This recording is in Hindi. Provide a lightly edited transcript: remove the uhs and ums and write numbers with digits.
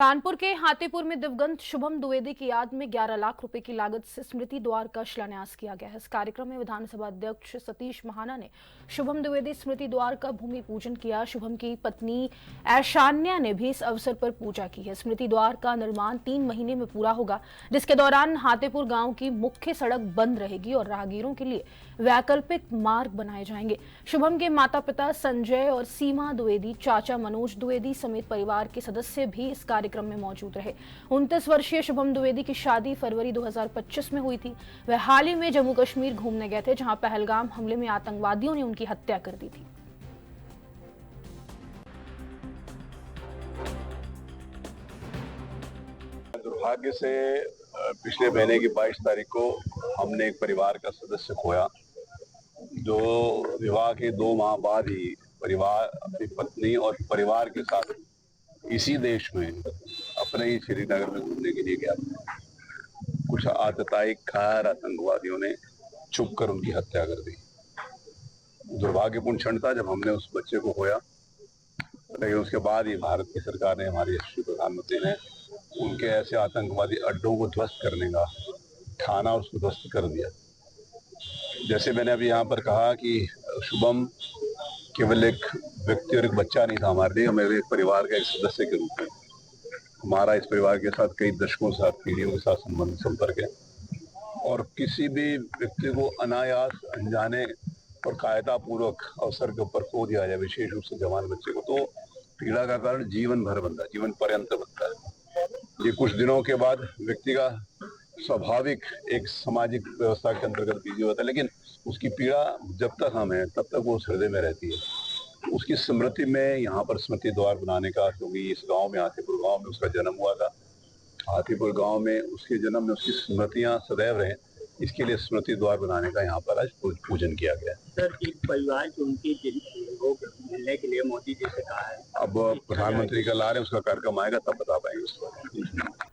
कानपुर के हाथीपुर में दिवंगत शुभम द्विवेदी की याद में 11 लाख रुपए की लागत से स्मृति द्वार का शिलान्यास किया गया है। इस कार्यक्रम में विधानसभा अध्यक्ष सतीश महाना ने शुभम द्विवेदी स्मृति द्वार का भूमि पूजन किया। शुभम की पत्नी ऐशान्या ने भी इस अवसर पर पूजा की है। स्मृति द्वार का निर्माण 3 महीने में पूरा होगा, जिसके दौरान हाथीपुर गाँव की मुख्य सड़क बंद रहेगी और राहगीरों के लिए वैकल्पिक मार्ग बनाए जाएंगे। शुभम के माता पिता संजय और सीमा द्विवेदी, चाचा मनोज द्विवेदी समेत परिवार के सदस्य भी इस कार्यक्रम में मौजूद रहे। 29 वर्षीय शुभम द्विवेदी की शादी फरवरी 2025 में हुई थी। वह हाल ही में जम्मू कश्मीर घूमने गए थे, जहां पहलगाम हमले में आतंकवादियों ने उनकी हत्या कर दी थी। दुर्भाग्य से पिछले महीने की 22 तारीख को हमने एक परिवार का सदस्य खोया, जो विवाह के 2 माह बाद ही परिवार अपनी पत्नी और परिवार के साथ इसी देश में अपने ही श्रीनगर में घूमने के लिए गया था। कुछ आतताई कार आतंकवादियों ने छुप कर उनकी हत्या कर दी। दुर्भाग्यपूर्ण क्षण था जब हमने उस बच्चे को खोया, लेकिन उसके बाद ही भारत की सरकार ने, हमारी यशस्वी प्रधानमंत्री ने उनके ऐसे आतंकवादी अड्डों को ध्वस्त करने का ठाना, उसको ध्वस्त कर दिया। जैसे मैंने अभी यहाँ पर कहा कि शुभम केवल एक व्यक्ति और एक बच्चा नहीं था हमारे लिए, हमारे एक परिवार का एक सदस्य के रूप में हमारा इस परिवार के साथ कई दशकों से, पीढ़ियों के साथ संपर्क है। और किसी भी व्यक्ति को अनायास, अनजाने और कायदापूर्वक अवसर के ऊपर खो दिया जाए, विशेष रूप से जवान बच्चे को, तो पीड़ा का कारण जीवन भर बनता है, जीवन पर्यंत बनता है। ये कुछ दिनों के बाद व्यक्ति का स्वाभाविक एक सामाजिक व्यवस्था के अंतर्गत बिजी होता है, लेकिन उसकी पीड़ा जब तक हम हैं तब तक वो उस हृदय में रहती है। उसकी स्मृति में यहाँ पर स्मृति द्वार बनाने का, क्योंकि इस गांव में, हाथीपुर गांव में उसका जन्म हुआ था, हाथीपुर गांव में उसके जन्म में उसकी स्मृतियां सदैव रहें, इसके लिए स्मृति द्वार बनाने का यहाँ पर आज पूजन किया गया। सर, एक परिवार की उनकी वो मिलने के लिए मोदी जी से कहा है। अब प्रधानमंत्री का ला रहे, उसका कार्यक्रम आएगा तब बता पाएंगे उसको।